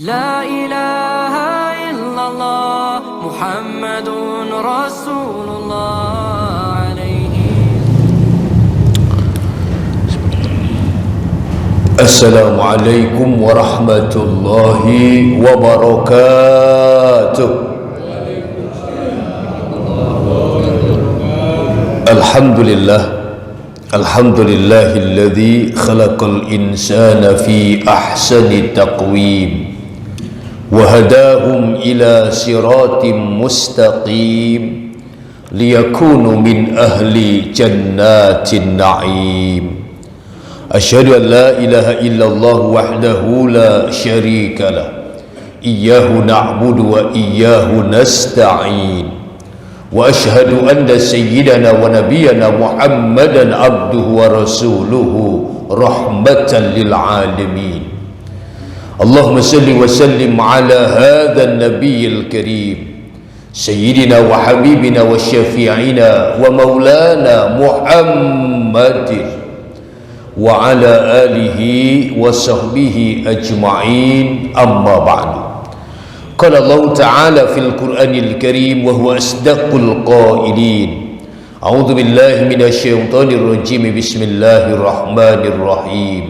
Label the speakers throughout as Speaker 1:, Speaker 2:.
Speaker 1: لا إله إلا الله محمد رسول الله عليه.
Speaker 2: السلام عليكم ورحمة الله وبركاته. الحمد لله الذي خلق الإنسان في أحسن تقويم وهداهم إلى صراط مستقيم ليكونوا من أهل جنات النعيم. أشهد أن لا إله إلا الله وحده لا شريك له إياه نعبد وإياه نستعين وأشهد أن سيدنا ونبينا محمدا عبده ورسوله رحمة للعالمين. اللهم صل وسلم على هذا النبي الكريم سيدنا وحبيبنا وشفيعنا ومولانا محمد وعلى آله وصحبه أجمعين. أما بعد، قال الله تعالى في القرآن الكريم وهو أصدق القائلين: أعوذ بالله من الشيطان الرجيم، بسم الله الرحمن الرحيم.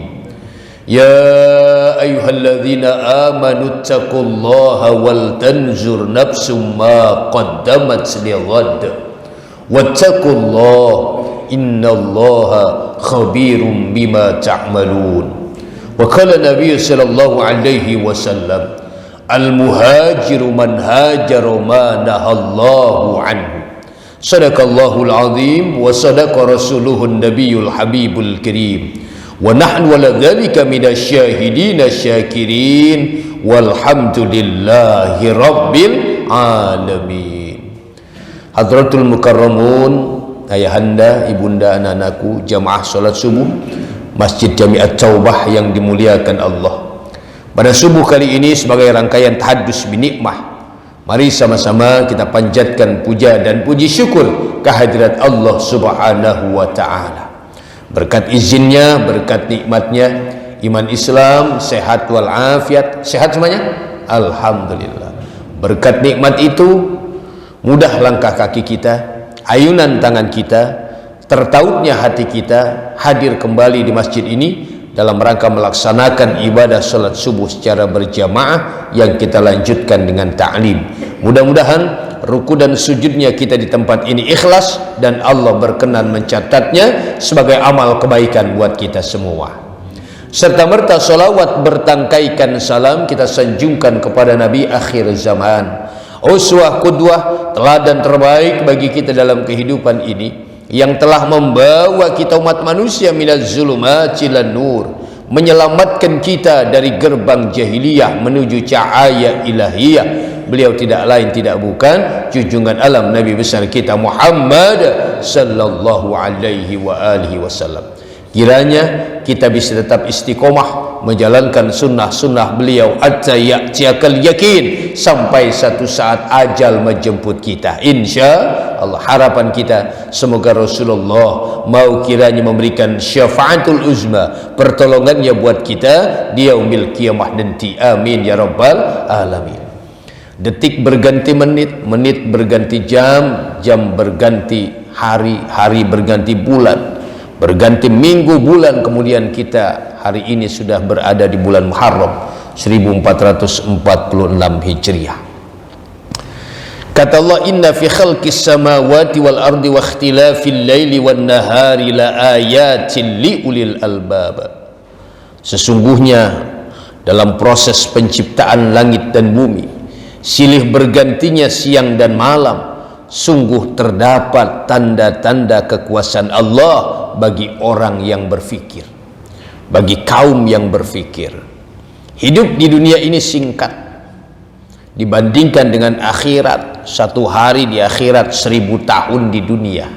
Speaker 2: يا أيها الذين آمنوا اتقوا الله ولتنظر نفس ما قدمت لغد واتقوا الله إن الله خبير بما تعملون. وقال النبي صلى الله عليه وسلم: المهاجر من هاجر ما نهى الله عنه. صدق الله العظيم وصدق رسوله النبي الحبيب الكريم ونحن على ذلك من الشاهدين الشاكرين والحمد لله رب العالمين. Hadratul Mukarramun, ayahanda, ibunda, anak-anakku, jamaah salat subuh Masjid Jamiat Taubah yang dimuliakan Allah. Pada subuh kali ini sebagai rangkaian tahadus binikmah, mari sama-sama kita panjatkan puja dan puji syukur kehadirat Allah Subhanahu wa ta'ala. Berkat izinnya, berkat nikmatnya, iman Islam, sehat walafiat. Sehat semuanya? Alhamdulillah. Berkat nikmat itu, mudah langkah kaki kita, ayunan tangan kita, tertautnya hati kita hadir kembali di masjid ini dalam rangka melaksanakan ibadah salat subuh secara berjamaah yang kita lanjutkan dengan ta'lim. Mudah-mudahan ruku dan sujudnya kita di tempat ini ikhlas dan Allah berkenan mencatatnya sebagai amal kebaikan buat kita semua. Serta merta salawat bertangkaikan salam kita sanjungkan kepada Nabi akhir zaman, uswah qudwah, teladan terbaik bagi kita dalam kehidupan ini, yang telah membawa kita umat manusia minaz zulumati ilan nur, menyelamatkan kita dari gerbang jahiliyah menuju cahaya ilahiyah. Beliau tidak lain tidak bukan junjungan alam Nabi besar kita Muhammad sallallahu alaihi wa alihi wasallam. Kiranya kita bisa tetap istiqomah menjalankan sunnah-sunnah beliau hatta ya'tiyakal yakin, sampai satu saat ajal menjemput kita. Insya Allah harapan kita semoga Rasulullah mau kiranya memberikan syafaatul uzma, pertolongannya buat kita di yaumil qiyamah nanti. Amin ya rabbal alamin. Detik berganti menit, menit berganti jam, jam berganti hari, hari berganti bulan, berganti minggu, bulan, kemudian kita hari ini sudah berada di bulan Muharram 1446 Hijriah. Kata Allah: inna fi khalqis samawati wal ardi wa ikhtilafil laili wan nahari la ayatin li ulil albab. Sesungguhnya dalam proses penciptaan langit dan bumi, silih bergantinya siang dan malam, sungguh terdapat tanda-tanda kekuasaan Allah bagi orang yang berfikir, bagi kaum yang berfikir. Hidup di dunia ini singkat dibandingkan dengan akhirat. Satu hari di akhirat 1000 tahun di dunia.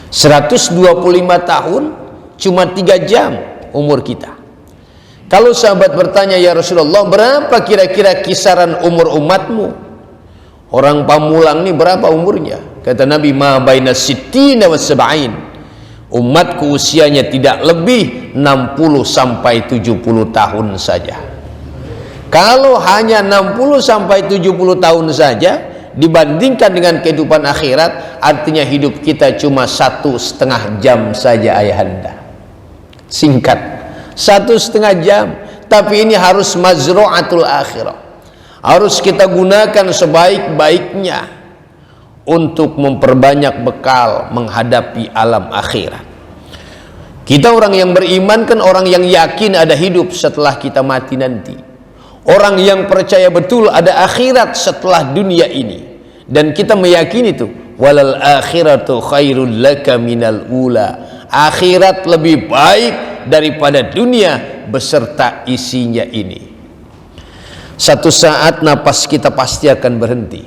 Speaker 2: 125 tahun cuma 3 jam umur kita. Kalau sahabat bertanya, ya Rasulullah, berapa kira-kira kisaran umur umatmu? Orang Pamulang ini berapa umurnya? Kata Nabi, ma baina sittina wa sab'in. Umatku usianya tidak lebih 60 sampai 70 tahun saja. Kalau hanya 60 sampai 70 tahun saja dibandingkan dengan kehidupan akhirat, artinya hidup kita cuma 1,5 jam saja ayahanda. Singkat, 1,5 jam. Tapi ini harus mazru'atul akhirah, harus kita gunakan sebaik-baiknya untuk memperbanyak bekal menghadapi alam akhirat. Kita orang yang beriman kan orang yang yakin ada hidup setelah kita mati nanti, orang yang percaya betul ada akhirat setelah dunia ini. Dan kita meyakini itu, walal akhiratu khairul laka minal ula, akhirat lebih baik daripada dunia beserta isinya ini. Satu saat napas kita pasti akan berhenti.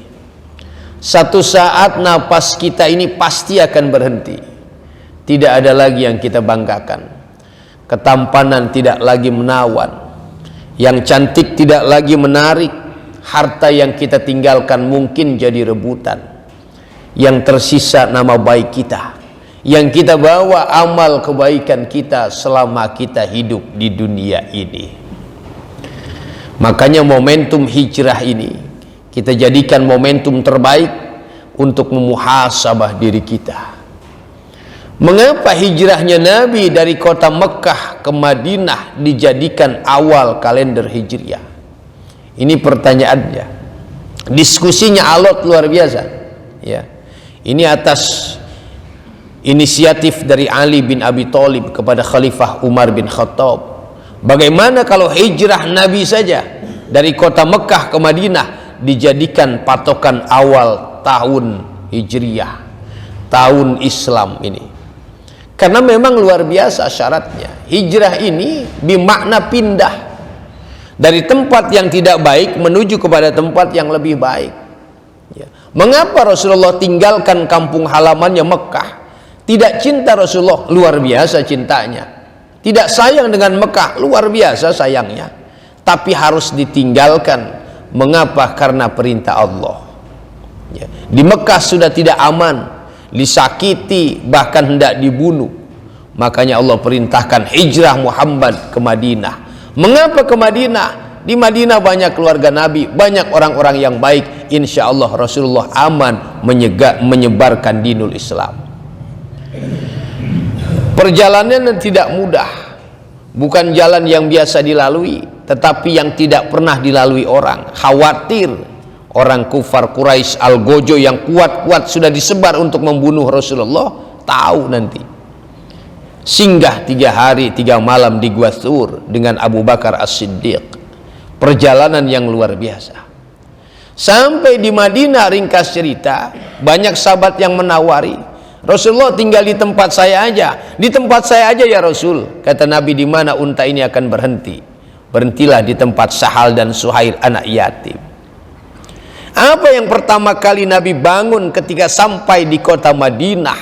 Speaker 2: Satu saat napas kita ini pasti akan berhenti. Tidak ada lagi yang kita banggakan. Ketampanan tidak lagi menawan, yang cantik tidak lagi menarik. Harta yang kita tinggalkan mungkin jadi rebutan. Yang tersisa nama baik kita, yang kita bawa amal kebaikan kita selama kita hidup di dunia ini. Makanya momentum hijrah ini kita jadikan momentum terbaik untuk memuhasabah diri kita. Mengapa hijrahnya Nabi dari kota Mekah ke Madinah dijadikan awal kalender hijriah? Ini pertanyaannya. Diskusinya alot luar biasa. Ya, ini atas inisiatif dari Ali bin Abi Thalib kepada Khalifah Umar bin Khattab. Bagaimana kalau hijrah Nabi saja dari kota Mekah ke Madinah dijadikan patokan awal tahun hijriah, tahun Islam ini? Karena memang luar biasa syaratnya. Hijrah ini bermakna pindah dari tempat yang tidak baik menuju kepada tempat yang lebih baik. Ya. Mengapa Rasulullah tinggalkan kampung halamannya Mekah? Tidak cinta Rasulullah, luar biasa cintanya. Tidak sayang dengan Mekah, luar biasa sayangnya. Tapi harus ditinggalkan. Mengapa? Karena perintah Allah. Ya. Di Mekah sudah tidak aman, disakiti, bahkan hendak dibunuh. Makanya Allah perintahkan hijrah Muhammad ke Madinah. Mengapa ke Madinah? Di Madinah banyak keluarga Nabi, banyak orang-orang yang baik. Insya Allah Rasulullah aman menyebarkan dinul Islam. Perjalanan tidak mudah, bukan jalan yang biasa dilalui, tetapi yang tidak pernah dilalui orang. Khawatir orang kufar Quraisy Al-Gojo yang kuat-kuat sudah disebar untuk membunuh Rasulullah, tahu nanti. Singgah 3 hari 3 malam di Gua Thur dengan Abu Bakar As-Siddiq. Perjalanan yang luar biasa. Sampai di Madinah, ringkas cerita, banyak sahabat yang menawari, Rasulullah tinggal di tempat saya aja. Di tempat saya aja ya Rasul. Kata Nabi, di mana unta ini akan berhenti? Berhentilah di tempat Sahal dan Suhail anak yatim. Apa yang pertama kali Nabi bangun ketika sampai di kota Madinah?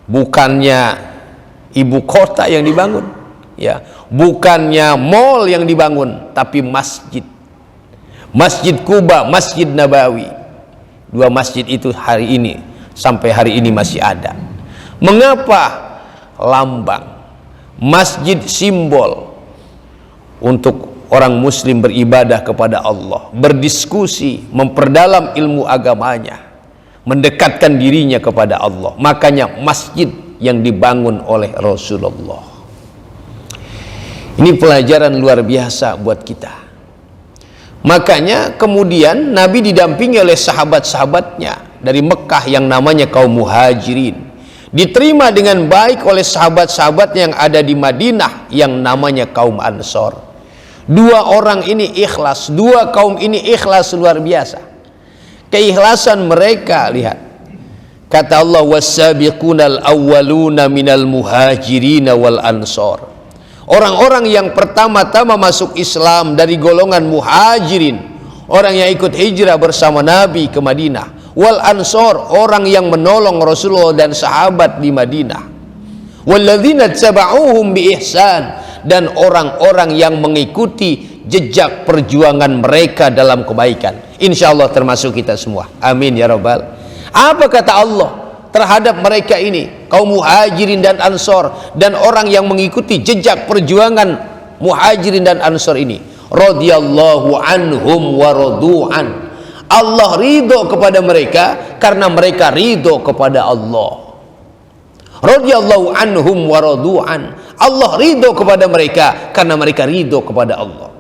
Speaker 2: Bukannya ibu kota yang dibangun, ya, bukannya mall yang dibangun, tapi masjid. Masjid Kuba, Masjid Nabawi. 2 masjid itu hari ini sampai hari ini masih ada. Mengapa? Lambang masjid, simbol untuk orang muslim beribadah kepada Allah, berdiskusi, memperdalam ilmu agamanya, mendekatkan dirinya kepada Allah. Makanya masjid yang dibangun oleh Rasulullah. Ini pelajaran luar biasa buat kita. Makanya kemudian Nabi didampingi oleh sahabat-sahabatnya dari Mekah yang namanya kaum Muhajirin, diterima dengan baik oleh sahabat-sahabat yang ada di Madinah yang namanya kaum Ansor. 2 orang ini ikhlas, 2 kaum ini ikhlas luar biasa. Keikhlasan mereka, lihat. Kata Allah, was-sabiqunal awwaluna minal muhajirin wal ansor. Orang-orang yang pertama-tama masuk Islam dari golongan muhajirin, orang yang ikut hijrah bersama Nabi ke Madinah. Wal ansor, orang yang menolong Rasulullah dan sahabat di Madinah. Walladzina taba'uhum bi ihsan, dan orang-orang yang mengikuti jejak perjuangan mereka dalam kebaikan. Insya Allah termasuk kita semua. Amin ya rabbal. Apa kata Allah terhadap mereka ini, kaum Muhajirin dan Ansor, dan orang yang mengikuti jejak perjuangan Muhajirin dan Ansor ini? radhiyallahu anhum wa radu'an. Allah ridho kepada mereka karena mereka ridho kepada Allah. Radhiyallahu anhum wa radu'an. Allah ridho kepada mereka karena mereka ridho kepada Allah.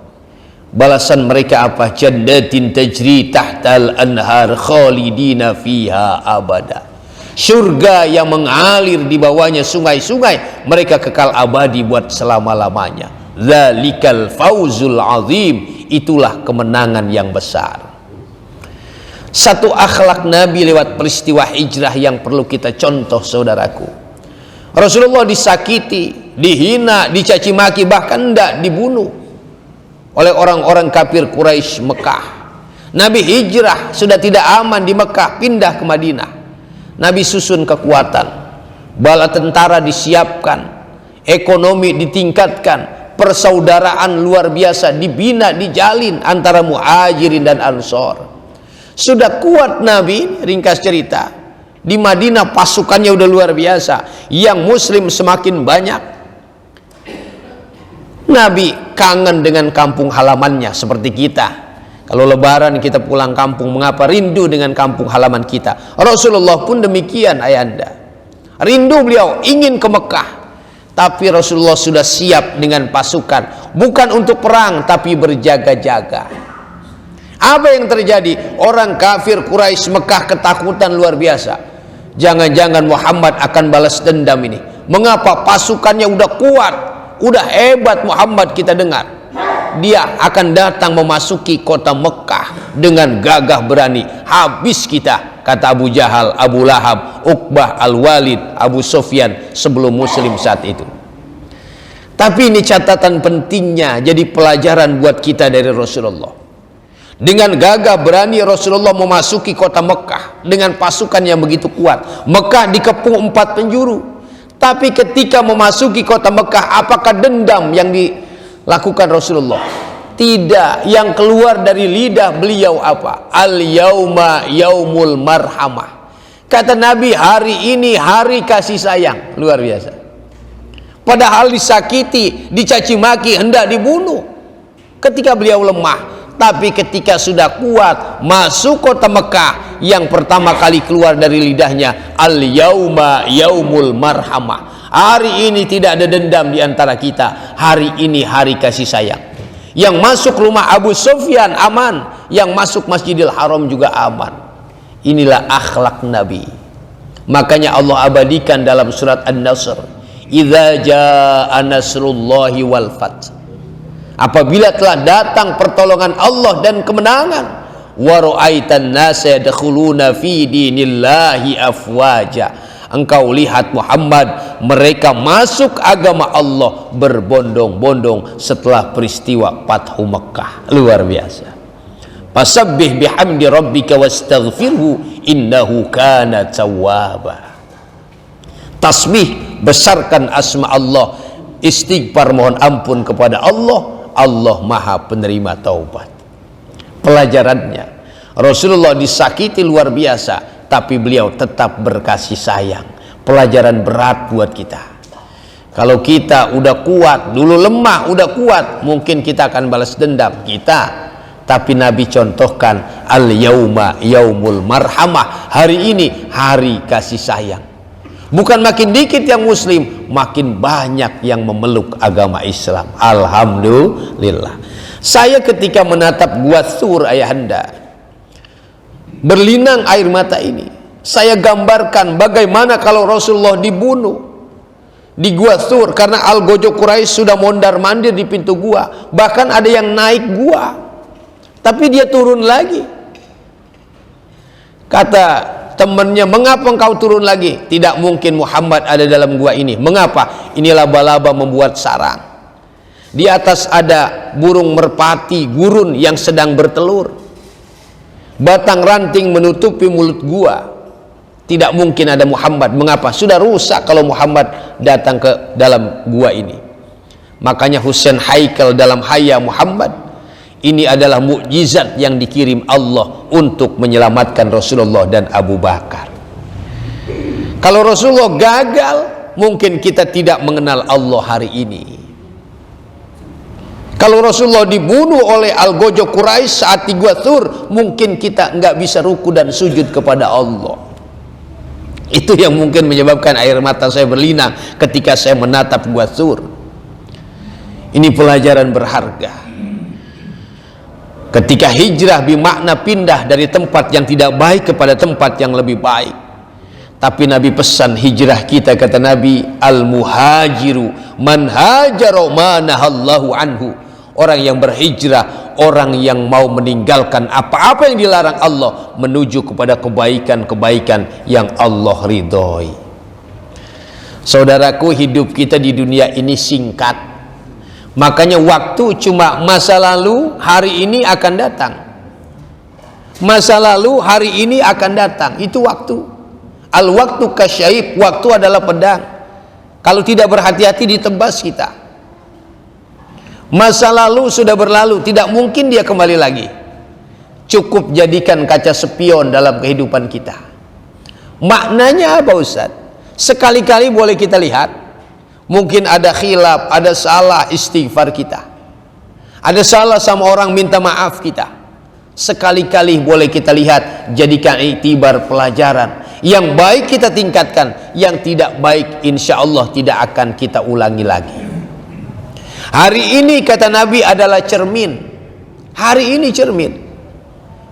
Speaker 2: Balasan mereka apa? Jannatin tajri tahtal anhar khalidina fiha abada. Surga yang mengalir di bawahnya sungai-sungai, mereka kekal abadi buat selama-lamanya. Dzalikal fauzul azim, itulah kemenangan yang besar. Satu akhlak Nabi lewat peristiwa hijrah yang perlu kita contoh, saudaraku. Rasulullah disakiti, dihina, dicaci maki, bahkan hendak dibunuh oleh orang-orang kafir Quraisy Mekah. Nabi hijrah, sudah tidak aman di Mekah, pindah ke Madinah. Nabi susun kekuatan, bala tentara disiapkan, ekonomi ditingkatkan, persaudaraan luar biasa dibina, dijalin antara muhajirin dan ansor. Sudah kuat Nabi, ringkas cerita, di Madinah pasukannya udah luar biasa, yang muslim semakin banyak. Nabi kangen dengan kampung halamannya seperti kita. Kalau lebaran kita pulang kampung, mengapa rindu dengan kampung halaman kita? Rasulullah pun demikian, ayahanda. Rindu beliau, ingin ke Mekah. Tapi Rasulullah sudah siap dengan pasukan, bukan untuk perang tapi berjaga-jaga. Apa yang terjadi? Orang kafir Quraisy Mekah ketakutan luar biasa. Jangan-jangan Muhammad akan balas dendam ini. Mengapa? Pasukannya udah kuat, udah hebat Muhammad, kita dengar. Dia akan datang memasuki kota Mekah dengan gagah berani. Habis kita, kata Abu Jahal, Abu Lahab, Uqbah, Al-Walid, Abu Sufyan sebelum muslim saat itu. Tapi ini catatan pentingnya, jadi pelajaran buat kita dari Rasulullah. Dengan gagah berani Rasulullah memasuki kota Mekah dengan pasukan yang begitu kuat. Mekah dikepung 4 penjuru. Tapi ketika memasuki kota Mekah, apakah dendam yang dilakukan Rasulullah? Tidak. Yang keluar dari lidah beliau apa? Al-yauma yaumul marhamah. Kata Nabi, hari ini hari kasih sayang. Luar biasa. Padahal disakiti, dicaci maki, hendak dibunuh ketika beliau lemah. Tapi ketika sudah kuat masuk kota Mekah, yang pertama kali keluar dari lidahnya, al-yauma yaumul marhamah. Hari ini tidak ada dendam di antara kita. Hari ini hari kasih sayang. Yang masuk rumah Abu Sufyan aman, yang masuk Masjidil Haram juga aman. Inilah akhlak Nabi. Makanya Allah abadikan dalam surat An-Nasr, idza jaa nasrullahi wal fath. Apabila telah datang pertolongan Allah dan kemenangan, wa ra'aitan nasa yadkhuluna fi dinillahi afwaja. Engkau lihat Muhammad, mereka masuk agama Allah berbondong-bondong setelah peristiwa Fathu Mekah. Luar biasa. Fasabbih bihamdi rabbika wastaghfirhu innahu kana tawwaba. Tasbih, besarkan asma Allah, istighfar, mohon ampun kepada Allah. Allah maha penerima taubat. Pelajarannya, Rasulullah disakiti luar biasa, tapi beliau tetap berkasih sayang. Pelajaran berat buat kita. Kalau kita udah kuat, dulu lemah, udah kuat, mungkin kita akan balas dendam kita. Tapi Nabi contohkan, al-yauma yaumul marhamah. Hari ini hari kasih sayang. Bukan makin dikit yang muslim, makin banyak yang memeluk agama Islam. Alhamdulillah. Saya ketika menatap Gua Tsur, ayahanda, berlinang air mata ini. Saya gambarkan bagaimana kalau Rasulullah dibunuh di Gua Tsur, karena Al-Gojo Quraisy sudah mondar-mandir di pintu gua. Bahkan ada yang naik gua, tapi dia turun lagi. Kata temannya, mengapa engkau turun lagi? Tidak mungkin Muhammad ada dalam gua ini. Mengapa? Ini laba-laba membuat sarang. Di atas ada burung merpati gurun yang sedang bertelur. Batang ranting menutupi mulut gua. Tidak mungkin ada Muhammad. Mengapa? Sudah rusak kalau Muhammad datang ke dalam gua ini. Makanya Husain Haikal dalam Hayya Muhammad, ini adalah mukjizat yang dikirim Allah untuk menyelamatkan Rasulullah dan Abu Bakar. Kalau Rasulullah gagal, mungkin kita tidak mengenal Allah hari ini. Kalau Rasulullah dibunuh oleh Al-Gojo Quraisy saat di Gua Thur, mungkin kita nggak bisa ruku dan sujud kepada Allah. Itu yang mungkin menyebabkan air mata saya berlinang ketika saya menatap Gua Thur. Ini pelajaran berharga. Ketika hijrah bermakna pindah dari tempat yang tidak baik kepada tempat yang lebih baik. Tapi Nabi pesan hijrah kita, kata Nabi, al-muhajiru man hajara ma nahallahu anhu. Orang yang berhijrah, orang yang mau meninggalkan apa-apa yang dilarang Allah menuju kepada kebaikan-kebaikan yang Allah ridhoi. Saudaraku, hidup kita di dunia ini singkat. Makanya waktu cuma masa lalu, hari ini akan datang. Masa lalu, hari ini akan datang. Itu waktu. Al-waktu kasyaib, waktu adalah pedang. Kalau tidak berhati-hati ditebas kita. Masa lalu sudah berlalu, tidak mungkin dia kembali lagi. Cukup jadikan kaca spion dalam kehidupan kita. Maknanya apa, Ustaz? Sekali-kali boleh kita lihat. Mungkin ada khilaf, ada salah, istighfar kita. Ada salah sama orang, minta maaf kita. Sekali-kali boleh kita lihat, jadikan iktibar pelajaran. Yang baik kita tingkatkan, yang tidak baik insya Allah tidak akan kita ulangi lagi. Hari ini kata Nabi adalah cermin. Hari ini cermin.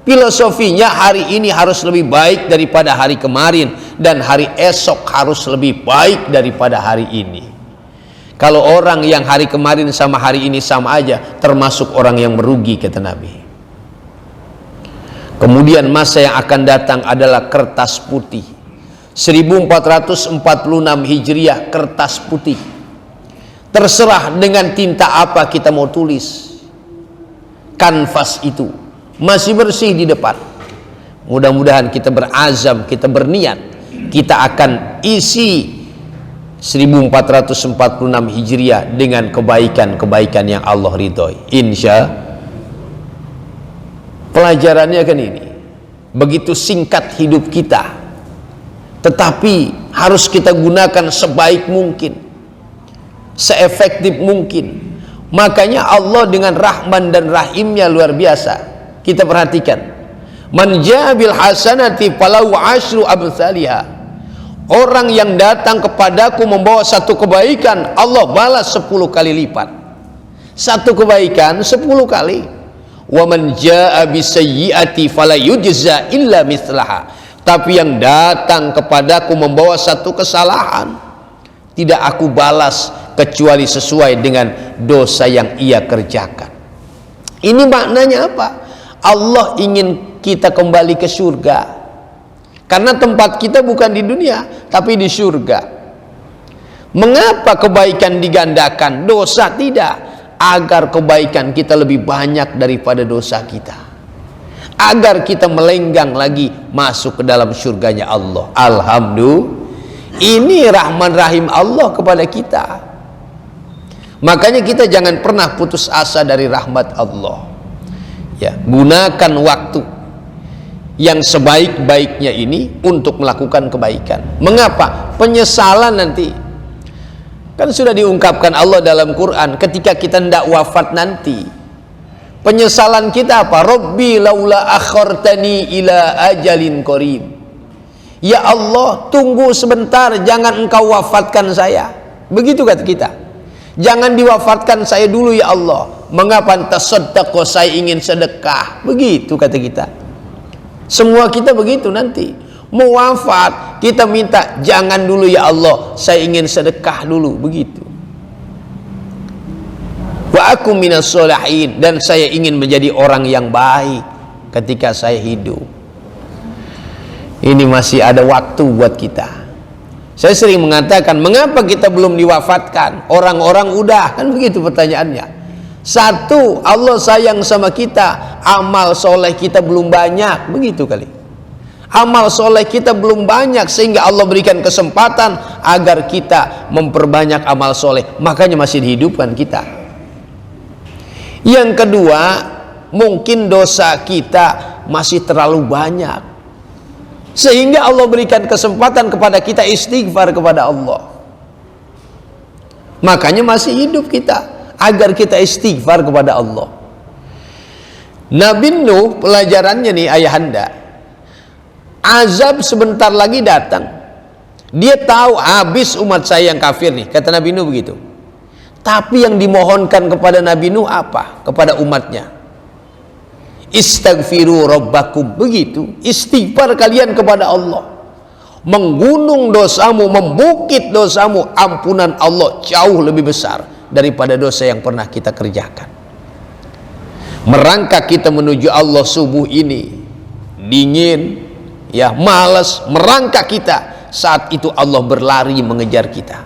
Speaker 2: Filosofinya hari ini harus lebih baik daripada hari kemarin, dan hari esok harus lebih baik daripada hari ini. Kalau orang yang hari kemarin sama hari ini sama aja, termasuk orang yang merugi, kata Nabi. Kemudian masa yang akan datang adalah kertas putih. 1446 Hijriah, kertas putih. Terserah dengan tinta apa kita mau tulis. Kanvas itu masih bersih di depan. Mudah-mudahan kita berazam, kita berniat, kita akan isi 1446 Hijriah dengan kebaikan-kebaikan yang Allah ridhoi. Insya pelajarannya kan ini. Begitu singkat hidup kita, tetapi harus kita gunakan sebaik mungkin, seefektif mungkin. Makanya Allah dengan Rahman dan Rahimnya luar biasa. Kita perhatikan, man jaa bil hasanati falahu asyru amsalihha. Orang yang datang kepadaku membawa satu kebaikan, Allah balas 10 kali lipat. Satu kebaikan 10 kali. Wa man jaa bisayyi'ati fala yujza illa mithlaha. Tapi yang datang kepadaku membawa satu kesalahan, tidak aku balas kecuali sesuai dengan dosa yang ia kerjakan. Ini maknanya apa? Allah ingin kita kembali ke surga. Karena tempat kita bukan di dunia, tapi di surga. Mengapa kebaikan digandakan, dosa tidak? Agar kebaikan kita lebih banyak daripada dosa kita. Agar kita melenggang lagi masuk ke dalam surganya Allah. Alhamdulillah. Ini Rahman Rahim Allah kepada kita. Makanya kita jangan pernah putus asa dari rahmat Allah. Ya, gunakan waktu yang sebaik-baiknya ini untuk melakukan kebaikan. Mengapa? Penyesalan nanti. Kan sudah diungkapkan Allah dalam Quran ketika kita hendak wafat nanti. Penyesalan kita apa? Rabbi laula akhartani ila ajalin qarib. Ya Allah, tunggu sebentar, jangan engkau wafatkan saya. Begitu kata kita. Jangan diwafatkan saya dulu ya Allah. Mengapa tasaddaqo, saya ingin sedekah. Begitu kata kita. Semua kita begitu nanti. Mau wafat, kita minta jangan dulu ya Allah, saya ingin sedekah dulu. Begitu. Wa aku minas sholihin, dan saya ingin menjadi orang yang baik ketika saya hidup. Ini masih ada waktu buat kita. Saya sering mengatakan, mengapa kita belum diwafatkan? Orang-orang udah, kan begitu pertanyaannya. Satu, Allah sayang sama kita, amal soleh kita belum banyak, begitu kali. Amal soleh kita belum banyak, sehingga Allah berikan kesempatan agar kita memperbanyak amal soleh. Makanya masih dihidupkan kita. Yang kedua, mungkin dosa kita masih terlalu banyak, sehingga Allah berikan kesempatan kepada kita istighfar kepada Allah. Makanya masih hidup kita. agar kita istighfar kepada Allah. Nabi Nuh, pelajarannya nih ayahanda, azab sebentar lagi datang. Dia tahu habis umat saya yang kafir nih, kata Nabi Nuh begitu. Tapi yang dimohonkan kepada Nabi Nuh apa? Kepada umatnya, istaghfiru rabbakum, begitu, istighfar kalian kepada Allah, menggunung dosamu, membukit dosamu, ampunan Allah jauh lebih besar daripada dosa yang pernah kita kerjakan. Merangkak kita menuju Allah subuh ini dingin, ya, malas, merangkak kita, saat itu Allah berlari mengejar kita.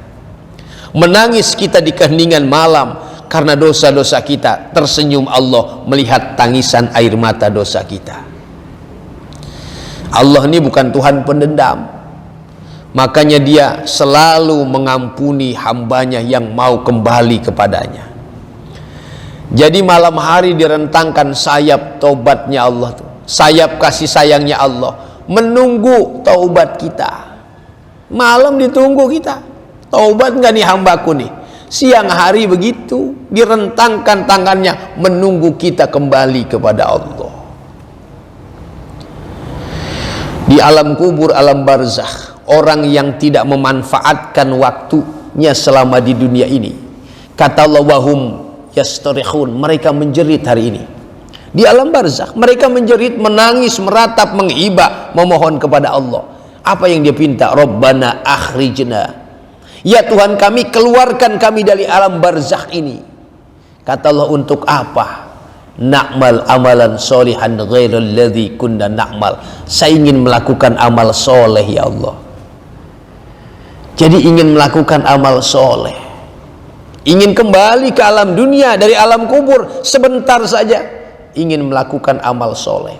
Speaker 2: Menangis kita di keheningan malam karena dosa-dosa kita, tersenyum Allah melihat tangisan air mata dosa kita. Allah ini bukan Tuhan pendendam, makanya dia selalu mengampuni hambanya yang mau kembali kepadanya. Jadi malam hari direntangkan sayap taubatnya Allah tuh, sayap kasih sayangnya Allah, menunggu taubat kita. Malam ditunggu kita, taubat nggak nih hambaku nih? Siang hari begitu, direntangkan tangannya menunggu kita kembali kepada Allah. Di alam kubur, alam barzakh, orang yang tidak memanfaatkan waktunya selama di dunia ini, kata Allah, wahum yastarihun, mereka menjerit hari ini. Di alam barzakh mereka menjerit, menangis, meratap, menghibah, memohon kepada Allah. Apa yang dia minta? Rabbana akhrijna, ya Tuhan kami, keluarkan kami dari alam barzakh ini. Kata Allah, untuk apa? Na'mal amalan solihan ghairal ladzi kunna na'mal. Saya ingin melakukan amal soleh ya Allah. Jadi ingin melakukan amal soleh, ingin kembali ke alam dunia dari alam kubur sebentar saja, ingin melakukan amal soleh.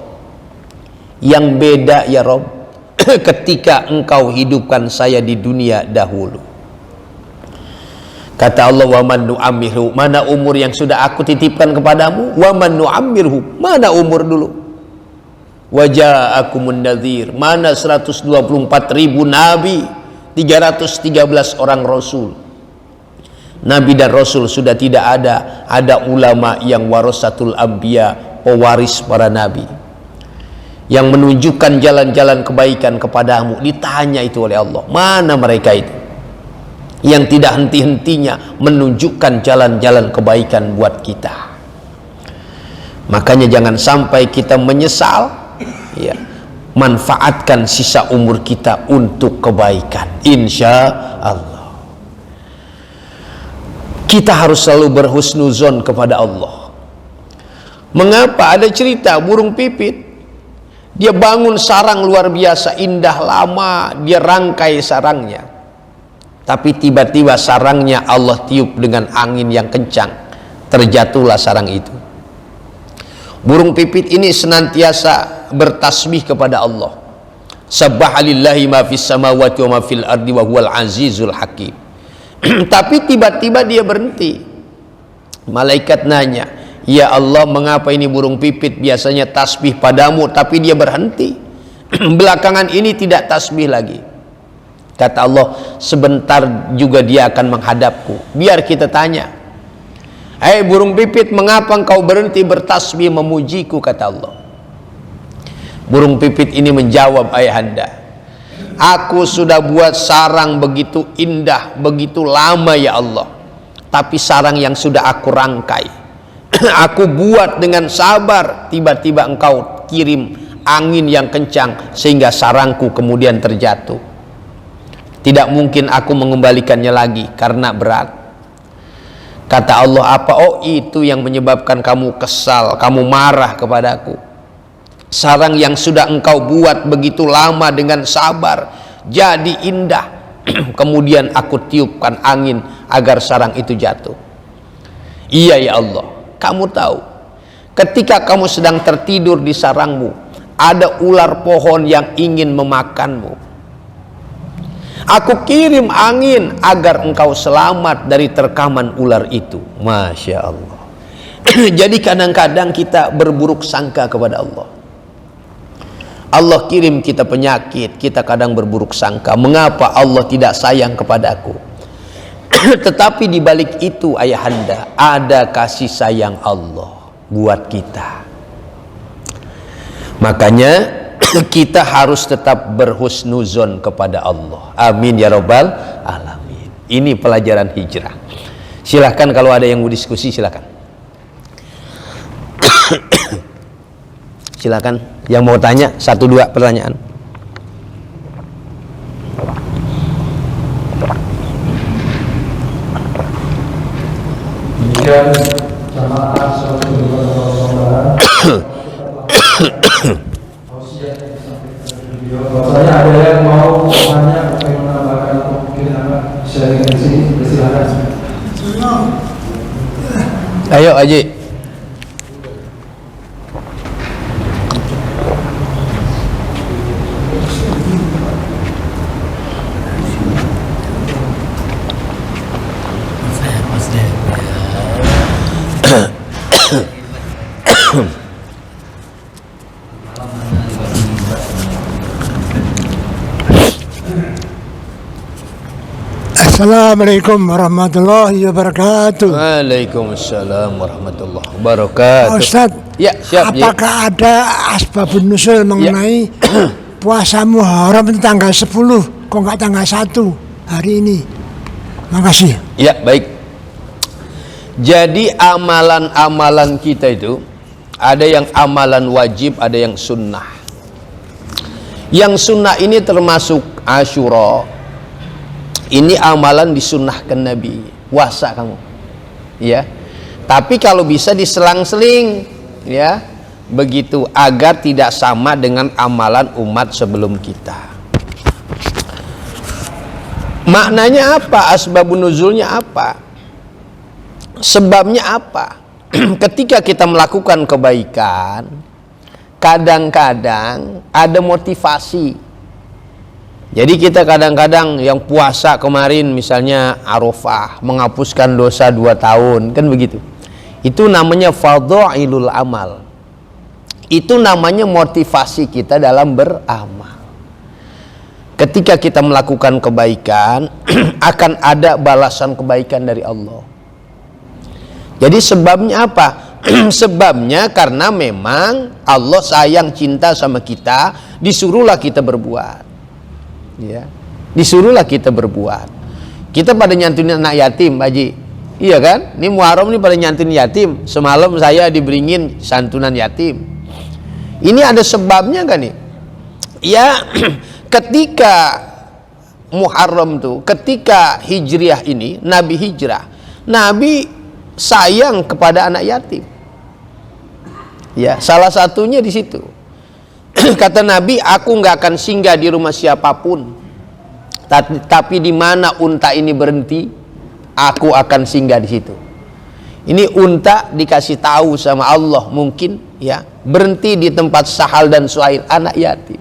Speaker 2: Yang beda ya Rob, ketika engkau hidupkan saya di dunia dahulu. Kata Allah, wa man nu'ammirhu, mana umur yang sudah aku titipkan kepadamu? Wa man nu'ammirhu, mana umur dulu? Wa ja'akumun nadhir, mana 124.000 nabi, 313 orang rasul. Nabi dan rasul sudah tidak ada. Ada ulama yang warasatul anbiya, pewaris para nabi, yang menunjukkan jalan-jalan kebaikan kepadamu. Ditanya itu oleh Allah, mana mereka itu yang tidak henti-hentinya menunjukkan jalan-jalan kebaikan buat kita. Makanya jangan sampai kita menyesal, ya. Manfaatkan sisa umur kita untuk kebaikan, insya Allah. Kita harus selalu berhusnuzon kepada Allah. Mengapa? Ada cerita burung pipit, dia bangun sarang luar biasa indah, lama dia rangkai sarangnya, tapi tiba-tiba sarangnya Allah tiup dengan angin yang kencang, terjatuhlah sarang itu. Burung pipit ini senantiasa bertasbih kepada Allah, Subhanallahi ma fis samawati wa ma fil ardi wa huwal azizul hakim. Tapi tiba-tiba dia berhenti. Malaikat nanya, ya Allah, mengapa ini burung pipit biasanya tasbih padamu tapi dia berhenti, belakangan ini tidak tasbih lagi? Kata Allah, sebentar juga dia akan menghadapku, biar kita tanya, hei burung pipit, mengapa engkau berhenti bertasbih memujiku? Kata Allah. Burung pipit ini menjawab, ayahanda, aku sudah buat sarang begitu indah, begitu lama ya Allah, tapi sarang yang sudah aku rangkai, aku buat dengan sabar, tiba-tiba engkau kirim angin yang kencang sehingga sarangku kemudian terjatuh. Tidak mungkin aku mengembalikannya lagi karena berat. Kata Allah, apa? Oh, itu yang menyebabkan kamu kesal, kamu marah kepadaku. Sarang yang sudah engkau buat begitu lama dengan sabar jadi indah, kemudian aku tiupkan angin agar sarang itu jatuh. Iya ya Allah, kamu tahu ketika kamu sedang tertidur di sarangmu, ada ular pohon yang ingin memakanmu. Aku kirim angin agar engkau selamat dari terkaman ular itu. Masya Allah. Jadi kadang-kadang kita berburuk sangka kepada Allah. Allah kirim kita penyakit, kita kadang berburuk sangka, mengapa Allah tidak sayang kepadaku? Tetapi di balik itu ayahanda ada kasih sayang Allah buat kita. Makanya kita harus tetap berhusnuzon kepada Allah. Amin ya rabbal alamin. Ini pelajaran hijrah. Silahkan kalau ada yang mau diskusi silahkan. Silakan yang mau tanya 1-2 pertanyaan.
Speaker 3: Demikian jamaah salat bahwasanya ada yang mau tanya atau menambahkan atau mungkin sharing di sini, silakan.
Speaker 2: Ayo Haji.
Speaker 4: Assalamualaikum warahmatullahi wabarakatuh.
Speaker 2: Waalaikumsalam warahmatullahi wabarakatuh.
Speaker 4: Ustaz,
Speaker 2: ya, siap,
Speaker 4: apakah ada asbabun nusul mengenai puasa Muharram tanggal 10 kok nggak tanggal 1 hari ini? Makasih.
Speaker 2: Ya, baik. Jadi amalan-amalan kita itu ada yang amalan wajib, ada yang sunnah. Yang sunnah ini termasuk Asyura. Ini amalan disunnahkan Nabi, puasa kamu, ya. Tapi kalau bisa diselang-seling, ya, begitu agar tidak sama dengan amalan umat sebelum kita. Maknanya apa? Asbabun nuzulnya apa? Sebabnya apa? Ketika kita melakukan kebaikan, kadang-kadang ada motivasi. Jadi kita kadang-kadang yang puasa kemarin misalnya Arafah menghapuskan dosa 2 tahun, kan begitu. Itu namanya fadhailul amal. Itu namanya motivasi kita dalam beramal. Ketika kita melakukan kebaikan akan ada balasan kebaikan dari Allah. Jadi sebabnya apa? Sebabnya karena memang Allah sayang cinta sama kita, disuruhlah kita berbuat. Ya, disuruhlah kita berbuat. Kita pada nyantunin anak yatim, Pak Haji. Iya kan? Ini Muharram ini pada nyantunin yatim. Semalam saya diberingin santunan yatim. Ini ada sebabnya kan nih? Ya, ketika Muharram tuh, ketika hijriah ini, Nabi hijrah, Nabi sayang kepada anak yatim. Ya, salah satunya di situ. Kata Nabi, aku nggak akan singgah di rumah siapapun, tapi di mana unta ini berhenti, aku akan singgah di situ. Ini unta dikasih tahu sama Allah mungkin, ya, berhenti di tempat Sahal dan Suhail, anak yatim.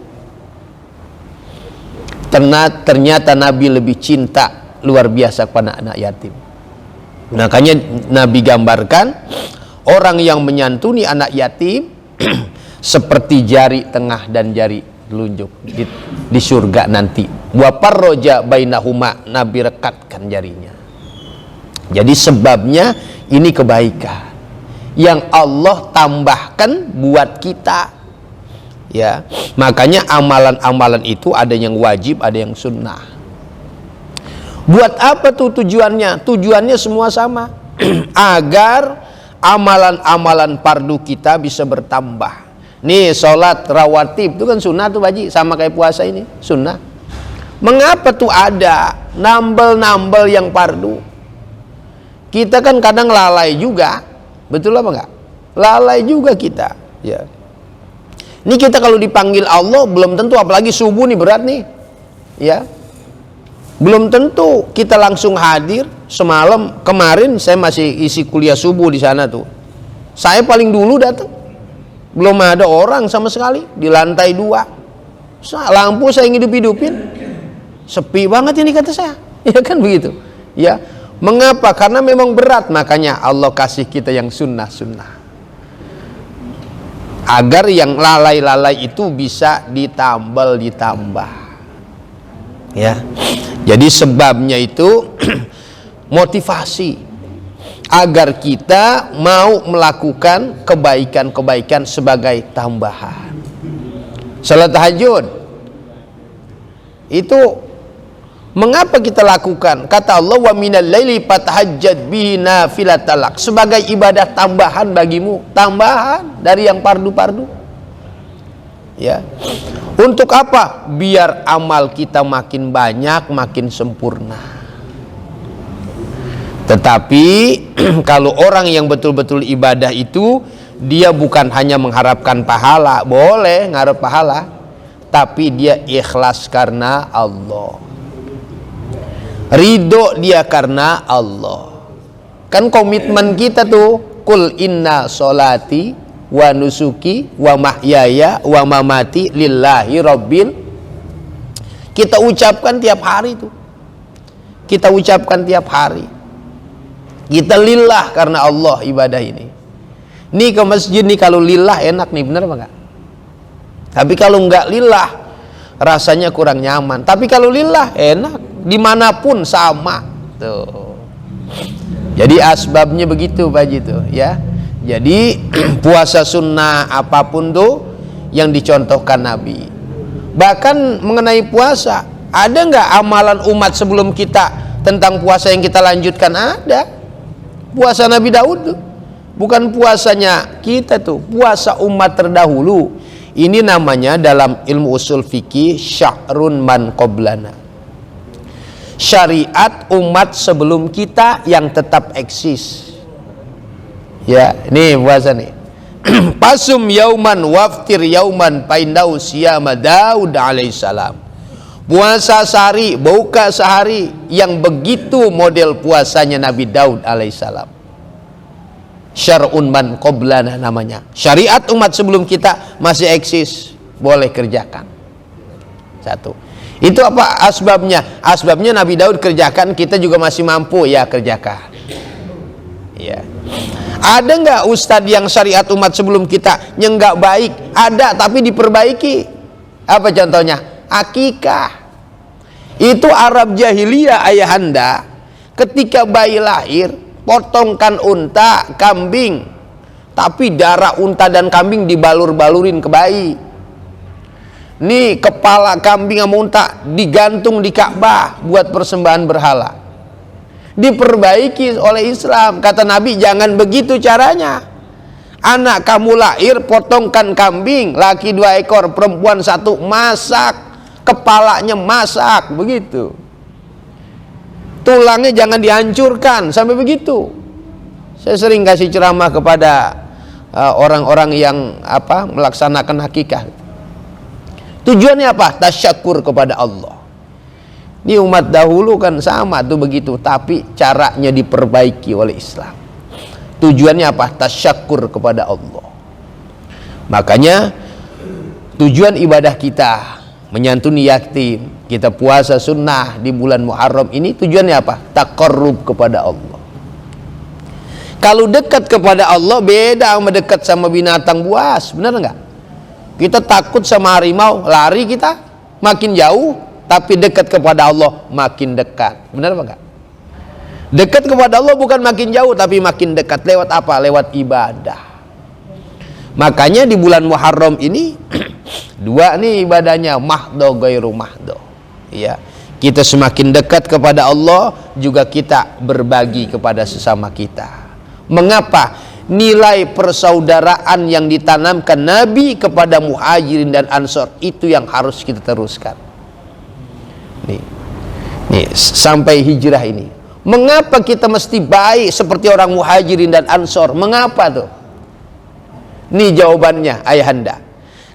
Speaker 2: Ternyata Nabi lebih cinta luar biasa kepada anak yatim. Makanya Nabi gambarkan orang yang menyantuni anak yatim seperti jari tengah dan jari telunjuk di surga nanti. Wa parroja bainahuma, Nabi rekatkan jarinya. Jadi sebabnya ini kebaikan yang Allah tambahkan buat kita. Ya, makanya amalan-amalan itu ada yang wajib, ada yang sunnah. Buat apa tuh tujuannya? Tujuannya semua sama. Agar amalan-amalan fardu kita bisa bertambah. Nih sholat rawatib itu kan sunnah tuh Haji, sama kayak puasa ini sunnah. Mengapa tuh ada nambel-nambel yang fardu? Kita kan kadang lalai juga, betul apa enggak? Lalai juga kita. Ya. Ini kita kalau dipanggil Allah belum tentu, apalagi subuh nih berat nih, ya. Belum tentu kita langsung hadir. Semalam kemarin saya masih isi kuliah subuh di sana tuh. Saya paling dulu datang. Belum ada orang sama sekali di lantai 2. Lampu saya hidup-hidupin. Sepi banget ini kata saya. Ya kan begitu. Ya. Mengapa? Karena memang berat, makanya Allah kasih kita yang sunnah-sunnah. Agar yang lalai-lalai itu bisa ditambah. Ya. Jadi sebabnya itu motivasi agar kita mau melakukan kebaikan-kebaikan sebagai tambahan. Salat tahajud itu mengapa kita lakukan? Kata Allah, wa minal laili fatahajjad bihi nafilatalak, sebagai ibadah tambahan bagimu, tambahan dari yang fardu-fardu. Ya. Untuk apa? Biar amal kita makin banyak, makin sempurna. Tetapi kalau orang yang betul-betul ibadah itu, dia bukan hanya mengharapkan pahala, boleh ngarep pahala, tapi dia ikhlas karena Allah, ridho dia karena Allah. Kan komitmen kita tuh, kul inna sholati wa nusuki wa mahyaya wa mamati lillahi rabbil. Kita ucapkan tiap hari tuh, kita ucapkan tiap hari, kita lillah karena Allah ibadah ini. Nih ke masjid nih kalau lillah enak nih, bener apa enggak? Tapi kalau enggak lillah rasanya kurang nyaman. Tapi kalau lillah enak, dimanapun sama tuh. Jadi asbabnya begitu Pak Haji tuh ya. Jadi puasa sunnah apapun tuh yang dicontohkan Nabi. Bahkan mengenai puasa, ada nggak amalan umat sebelum kita tentang puasa yang kita lanjutkan? Ada. Puasa Nabi Daud tuh, bukan puasanya kita tuh, puasa umat terdahulu. Ini namanya dalam ilmu usul fikih sya'run man qablana, syariat umat sebelum kita yang tetap eksis. Ya, ini puasa nih. Pasum yauman waftir yauman paindau siyama Daud alaihissalam. Puasa sehari, buka sehari, yang begitu model puasanya Nabi Daud alaihissalam. Syar'un man qablana namanya. Syariat umat sebelum kita masih eksis, boleh kerjakan. Satu. Itu apa asbabnya? Asbabnya Nabi Daud kerjakan, kita juga masih mampu, ya kerjakan. Ya. Ada nggak ustadz yang syariat umat sebelum kita yang nggak baik? Ada, tapi diperbaiki. Apa contohnya? Akikah. Itu Arab jahiliyah ayahanda, ketika bayi lahir, potongkan unta, kambing, tapi darah unta dan kambing dibalur-balurin ke bayi. Nih kepala kambing sama unta digantung di Ka'bah buat persembahan berhala. Diperbaiki oleh Islam. Kata Nabi, jangan begitu caranya. Anak kamu lahir, potongkan kambing, laki 2 ekor, perempuan 1, masak, kepalanya masak, begitu. Tulangnya jangan dihancurkan, sampai begitu. Saya sering kasih ceramah kepada orang-orang yang melaksanakan akikah. Tujuannya apa? Tasyakur kepada Allah. Ini umat dahulu kan sama tuh begitu, tapi caranya diperbaiki oleh Islam. Tujuannya apa? Tasyakur kepada Allah. Makanya tujuan ibadah kita menyantuni yatim, kita puasa sunnah di bulan Muharram ini, tujuannya apa? Taqarrub kepada Allah. Kalau dekat kepada Allah beda sama dekat sama binatang buas, benar nggak? Kita takut sama harimau, lari kita makin jauh, tapi dekat kepada Allah makin dekat, benar apa enggak? Dekat kepada Allah bukan makin jauh, tapi makin dekat. Lewat apa? Lewat ibadah. Makanya di bulan Muharram ini dua nih ibadahnya, mahdo gairu mahdo. Ya, kita semakin dekat kepada Allah, juga kita berbagi kepada sesama kita. Mengapa? Nilai persaudaraan yang ditanamkan Nabi kepada Muhajirin dan Ansor itu yang harus kita teruskan. Nih sampai hijrah ini. Mengapa kita mesti baik seperti orang Muhajirin dan Ansor? Mengapa tuh? Nih jawabannya ayahanda.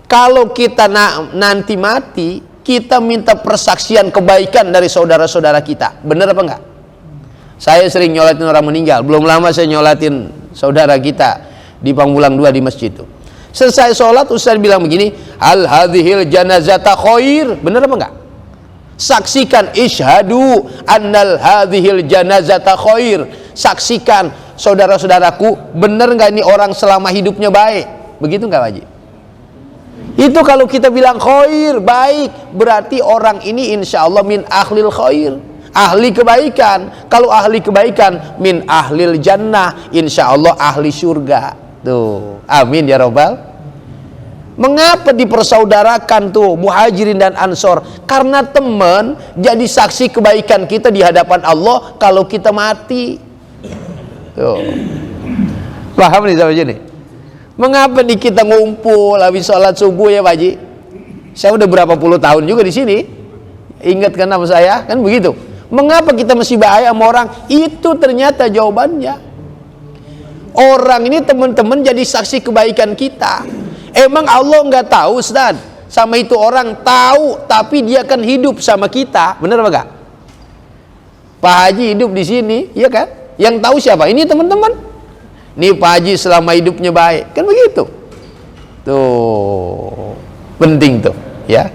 Speaker 2: Kalau kita nanti mati, kita minta persaksian kebaikan dari saudara-saudara kita. Benar apa enggak? Saya sering nyolatin orang meninggal. Belum lama saya nyolatin saudara kita di Pangmulang 2 di masjid itu. Selesai sholat, Ustaz bilang begini, al hadhil janazata khair. Benar apa enggak? Saksikan, ishadu annal hadhil janazata khair. Saksikan, saudara-saudaraku, benar enggak ini orang selama hidupnya baik? Begitu enggak Pak Haji? Itu kalau kita bilang khair, baik, berarti orang ini insya Allah min akhlil khair. ahli kebaikan. Kalau ahli kebaikan, min ahlil jannah, insya Allah ahli surga. Tuh, amin ya robbal. Mengapa dipersaudarakan tuh muhajirin dan ansor? Karena teman jadi saksi kebaikan kita di hadapan Allah kalau kita mati. Tuh. Paham nih sampai sini? Mengapa nih kita ngumpul habis sholat subuh ya Pak Haji? Saya udah berapa puluh tahun juga di sini. Ingat kan nama saya? Kan begitu. Mengapa kita mesti bahaya sama orang? Itu ternyata jawabannya. Orang ini teman-teman jadi saksi kebaikan kita. Emang Allah nggak tahu Ustaz? Sama itu orang tahu, tapi dia kan hidup sama kita. Bener apa enggak? Pak Haji hidup di sini, ya kan? Yang tahu siapa? Ini teman-teman. Nih Pak Haji selama hidupnya baik. Kan begitu. Tuh. Penting tuh, ya.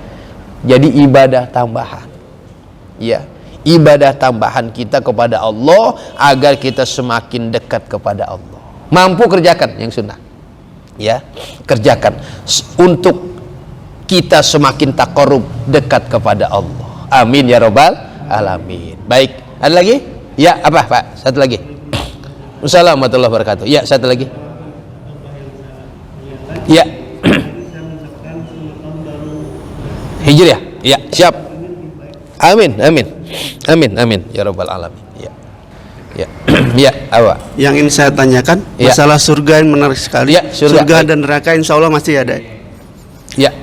Speaker 2: Jadi ibadah tambahan. Ya. Ibadah tambahan kita kepada Allah agar kita semakin dekat kepada Allah. Mampu kerjakan yang sunnah. Ya, kerjakan untuk kita semakin taqarrub dekat kepada Allah. Amin ya robbal alamin. Baik, ada lagi? Ya, apa Pak? Satu lagi. Wassalamualaikum warahmatullahi wabarakatuh. Ya, satu lagi. Ya. Hijriah. Ya, siap. Amin, amin. Amin, amin ya robbal alamin. Ya. Ya, ya, apa?
Speaker 5: Yang ini saya tanyakan
Speaker 2: Ya.
Speaker 5: masalah surga yang menarik sekali.
Speaker 2: Ya, surga.
Speaker 5: Dan neraka insya Allah masih ada.
Speaker 2: Ya.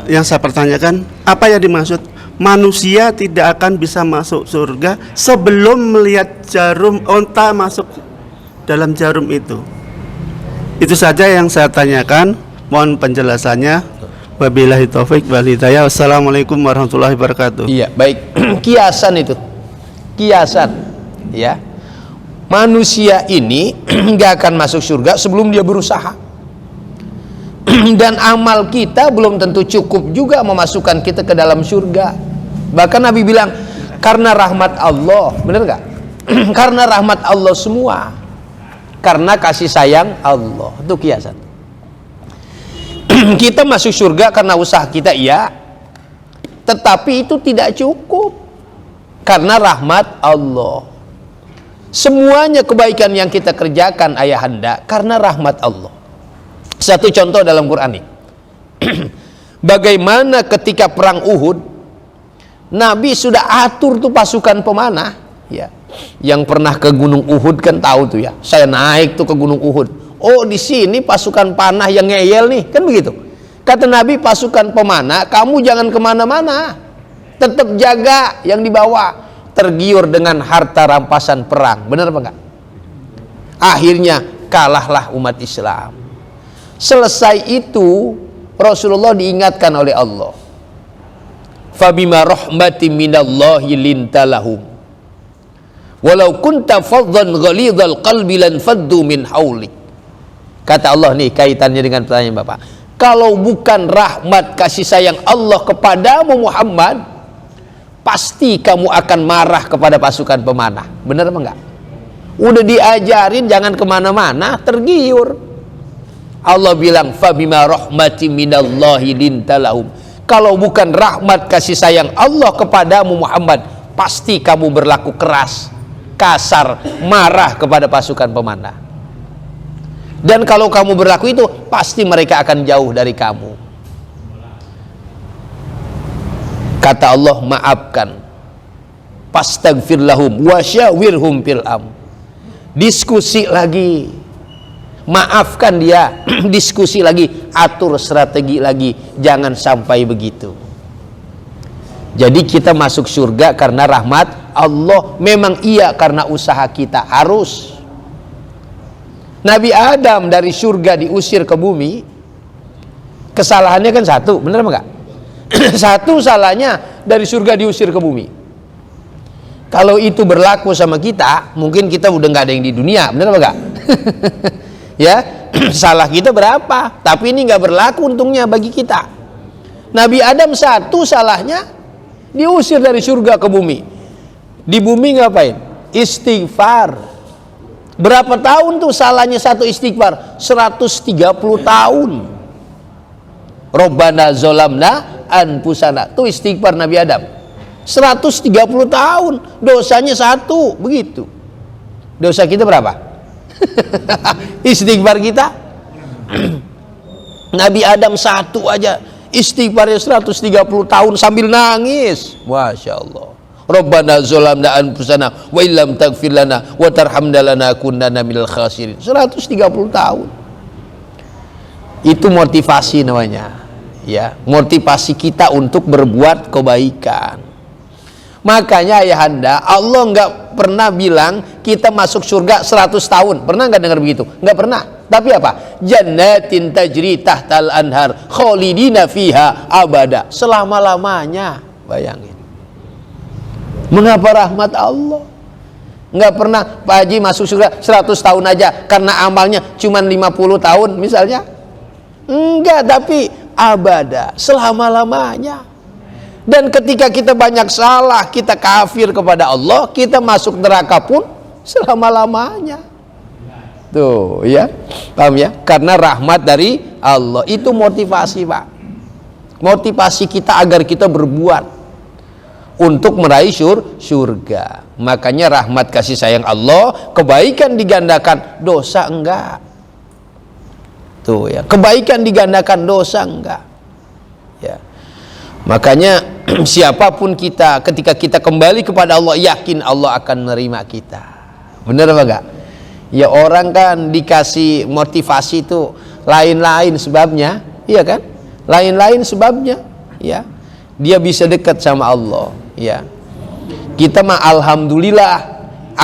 Speaker 5: Yang saya pertanyakan, apa yang dimaksud manusia tidak akan bisa masuk surga sebelum melihat jarum onta masuk dalam jarum itu? Itu saja yang saya tanyakan. Mohon penjelasannya. Wabillahi taufik wal hidayah. Wassalamualaikum warahmatullahi wabarakatuh.
Speaker 2: Iya, baik. Kiasan itu. Kiasan. Ya. Manusia ini nggak akan masuk surga sebelum dia berusaha. Dan amal kita belum tentu cukup juga memasukkan kita ke dalam surga. Bahkan Nabi bilang, karena rahmat Allah, benar nggak? Karena rahmat Allah semua. Karena kasih sayang Allah. Itu kiasan. Kita masuk surga karena usaha kita, iya. Tetapi itu tidak cukup. Karena rahmat Allah. Semuanya kebaikan yang kita kerjakan ayahanda karena rahmat Allah. Satu contoh dalam Quran ini. Bagaimana ketika perang Uhud, Nabi sudah atur tuh pasukan pemanah, ya. Yang pernah ke Gunung Uhud kan tahu tuh ya. Saya naik tuh ke Gunung Uhud. Oh, di sini pasukan panah yang ngeyel nih, kan begitu. Kata Nabi, pasukan pemanah, kamu jangan kemana-mana. Tetap jaga yang dibawa. Tergiur dengan harta rampasan perang, benar apa enggak? Akhirnya kalahlah umat Islam. Selesai itu Rasulullah diingatkan oleh Allah, fabima rahmatin minallahi lintalahum walau kunta faddan ghalidhal qalbi lan faddu min haulik. Kata Allah nih kaitannya dengan pertanyaan Bapak, kalau bukan rahmat kasih sayang Allah kepadamu Muhammad, pasti kamu akan marah kepada pasukan pemanah. Benar apa enggak? Udah diajarin jangan kemana-mana, tergiur. Allah bilang, fabima rahmati minallahi lintalahum. Kalau bukan rahmat kasih sayang Allah kepadamu Muhammad, pasti kamu berlaku keras, kasar, marah kepada pasukan pemanah. Dan kalau kamu berlaku itu, pasti mereka akan jauh dari kamu. Kata Allah, maafkan, fastaghfir lahum wasyawirhum fil am. Diskusi lagi, maafkan dia, diskusi lagi, atur strategi lagi, jangan sampai begitu. Jadi kita masuk surga karena rahmat Allah. Memang iya karena usaha kita harus. Nabi Adam dari surga diusir ke bumi, kesalahannya kan satu, benar apa enggak? Satu salahnya dari surga diusir ke bumi. Kalau itu berlaku sama kita, mungkin kita udah nggak ada yang di dunia, benar apa enggak? Ya, salah kita berapa? Tapi ini nggak berlaku untungnya bagi kita. Nabi Adam satu salahnya diusir dari surga ke bumi. Di bumi ngapain? Istighfar. Berapa tahun tuh salahnya satu istighfar? 130 tahun. Robbana zolamna anfusana, itu istighfar Nabi Adam. 130 tahun, dosanya 1, begitu. Dosa kita berapa? Istighfar kita Nabi Adam 1 aja istighfarnya 130 tahun sambil nangis. Masya Allah. Rabbana zolamna anfusana wa illam taghfir lana wa tarhamna lanakunanna minal khasirin. 130 tahun. Itu motivasi namanya. Ya, motivasi kita untuk berbuat kebaikan. Makanya ayahanda, Allah nggak pernah bilang kita masuk surga 100 tahun. Pernah nggak dengar begitu? Nggak pernah. Tapi apa? Jannatin tajri tahtal anhar khalidina fiha abada. Selama-lamanya. Bayangin. Mengapa rahmat Allah? Nggak pernah Pak Haji masuk surga 100 tahun aja karena amalnya cuma 50 tahun misalnya. Enggak, tapi abada, selama-lamanya. Dan ketika kita banyak salah, kita kafir kepada Allah, kita masuk neraka pun selama-lamanya. Tuh ya, paham ya? Karena rahmat dari Allah. Itu motivasi Pak. Motivasi kita agar kita berbuat untuk meraih surga. Makanya rahmat kasih sayang Allah, kebaikan digandakan, dosa enggak. Tuh ya, kebaikan digandakan, dosa enggak. Ya. Makanya siapapun kita, ketika kita kembali kepada Allah, yakin Allah akan menerima kita. Benar apa enggak? Ya, orang kan dikasih motivasi itu lain-lain sebabnya, iya kan? Lain-lain sebabnya, ya. Dia bisa dekat sama Allah, ya. Kita mah alhamdulillah,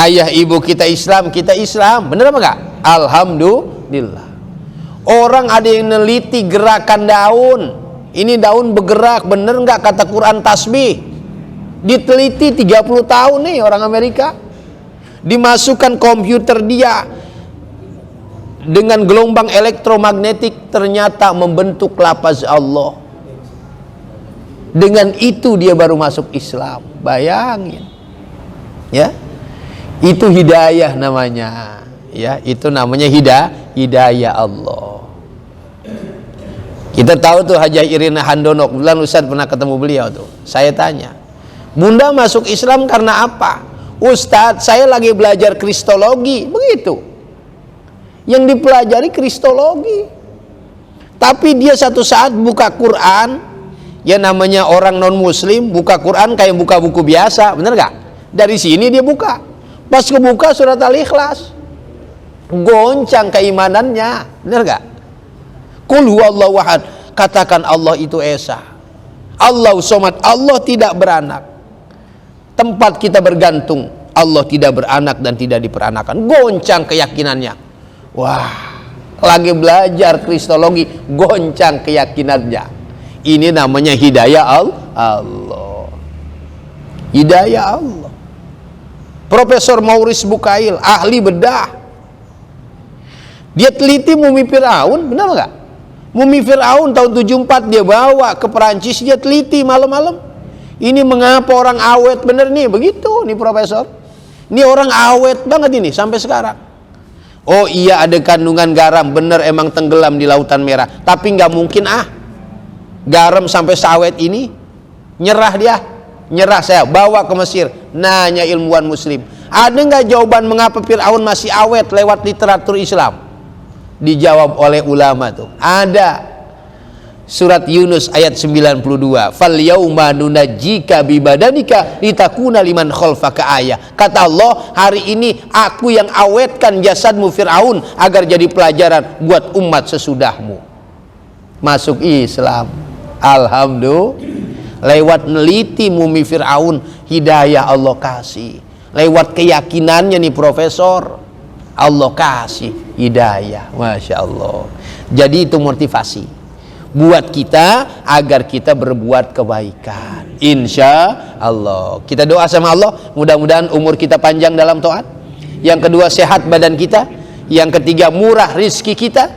Speaker 2: ayah ibu kita Islam, benar apa enggak? Alhamdulillah. Orang ada yang neliti gerakan daun. Ini daun bergerak, bener nggak kata Quran tasbih? Diteliti 30 tahun nih orang Amerika. Dimasukkan komputer dia dengan gelombang elektromagnetik, ternyata membentuk lafaz Allah. Dengan itu dia baru masuk Islam. Bayangin. Ya. Itu hidayah namanya. Ya, itu namanya hidayah Allah. Kita tahu tuh Hajah Irina Handono, kebetulan Ustadz pernah ketemu beliau tuh. Saya tanya, Bunda masuk Islam karena apa? Ustadz, saya lagi belajar kristologi, begitu. Yang dipelajari kristologi. Tapi dia satu saat buka Quran, ya namanya orang non muslim, buka Quran kayak buka buku biasa, bener gak? Dari sini dia buka. Pas kebuka surat Al-Ikhlas, goncang keimanannya, bener gak? Qul huwallahu ahad, katakan Allah itu esa, Allahu somad, Allah tidak beranak. Tempat kita bergantung, Allah tidak beranak dan tidak diperanakan. Goncang keyakinannya. Wah, lagi belajar kristologi, goncang keyakinannya. Ini namanya hidayah Allah. Hidayah Allah. Profesor Maurice Bucaille, ahli bedah, dia teliti mumi Firaun, benar nggak? Mumi Firaun tahun 74 dia bawa ke Perancis, dia teliti malam-malam. Ini mengapa orang awet bener nih, begitu nih profesor. Ini orang awet banget ini sampai sekarang. Oh iya, ada kandungan garam, bener emang tenggelam di Lautan Merah. Tapi nggak mungkin garam sampai sawet ini. Nyerah dia, nyerah, saya bawa ke Mesir. Nanya ilmuwan muslim, ada nggak jawaban mengapa Firaun masih awet lewat literatur Islam? Dijawab oleh ulama tuh, ada. Surat Yunus ayat 92, fal yauma nunajjika bibadanika litakuna liman khalfaka ayah. Kata Allah, hari ini aku yang awetkan jasadmu Firaun agar jadi pelajaran buat umat sesudahmu. Masuk Islam, alhamdulillah. Lewat neliti mumi Firaun, hidayah Allah kasih. Lewat keyakinannya nih profesor, Allah kasih hidayah. Masya Allah. Jadi itu motivasi buat kita agar kita berbuat kebaikan. Insya Allah. Kita doa sama Allah, mudah-mudahan umur kita panjang dalam taat. Yang kedua, sehat badan kita. Yang ketiga, murah rizki kita.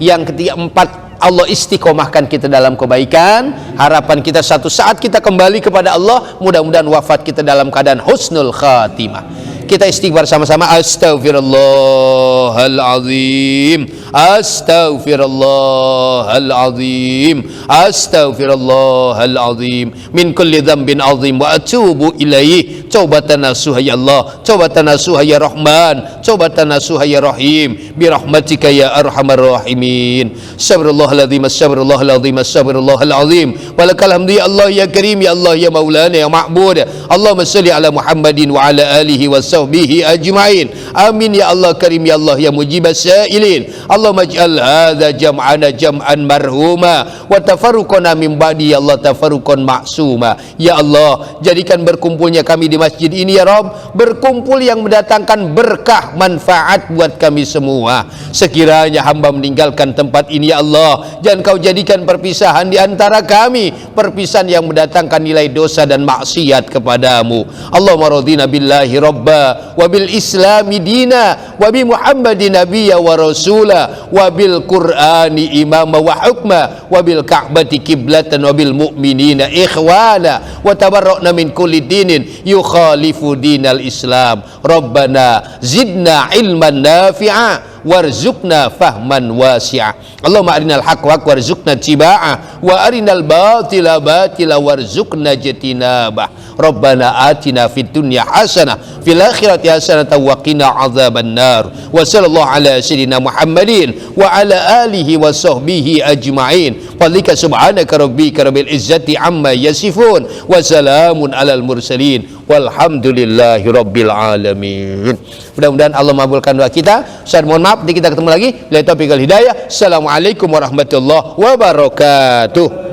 Speaker 2: Yang ketiga, 4, Allah istiqomahkan kita dalam kebaikan. Harapan kita satu saat kita kembali kepada Allah, mudah-mudahan wafat kita dalam keadaan husnul khatimah. Kita istighfar sama-sama. Astaghfirullahalazim. Astaghfirullahalazim. Astaghfirullahalazim. Min kulli dhanbin azim wa atubu ilaihi. Taubatan nasuha ya Allah, taubatan nasuha ya Rahman, taubatan nasuha ya Rahim, bi rahmatika ya arhamar rahimin. Astaghfirullahalazim, astaghfirullahalazim, astaghfirullahalazim. Walakal hamdu ya Allah ya Karim, ya Allah ya Maulana ya Ma'bud. Allahumma salli ala Muhammadin wa ala alihi wa sahbihi ajma'in. Amin ya Allah Karim, ya Allah ya mujibas sa'ilin. Allahumma ij'al hadza jam'ana jam'an marhuma wa tafarruqana min ba'di ya Allah tafarruqan ma'suma. Ya Allah, jadikan berkumpulnya kami di masjid ini ya Rabb berkumpul yang mendatangkan berkah manfaat buat kami semua. Sekiranya hamba meninggalkan tempat ini ya Allah, jangan kau jadikan perpisahan di antara kami perpisahan yang mendatangkan nilai dosa dan maksiat kepadamu. Allahumma radina billahi rabba wa bil islami dina wa bi Muhammadin nabiyya wa rasula wa bil qur'ani imama wa hukma wa bil ka'bati kiblatan wa bil mu'minina ikhwana wa tabarra'na min kulli dinin yukhalifu dinal Islam. Rabbana zidna ilman nafi'a warzuqna fahman wasi'a. Allahumma arinal haqqa haqqa warzuqna tiba'ah wa arinal batila batila warzuqna jatinabah. Rabbana atina fid dunya hasanah fil akhirati hasanah wa qina adzaban nar. Wa sallallahu ala sayyidina Muhammadin wa ala alihi wa sahbihi ajma'in. Fadlika subhanaka rabbika rabbil izzati amma yasifun wa salamun alal mursalin walhamdulillahi rabbil alamin. Mudah-mudahan Allah mengabulkan doa kita. Saya mohon maaf, nanti kita ketemu lagi. Bila taufiq wal hidayah. Assalamualaikum warahmatullahi wabarakatuh.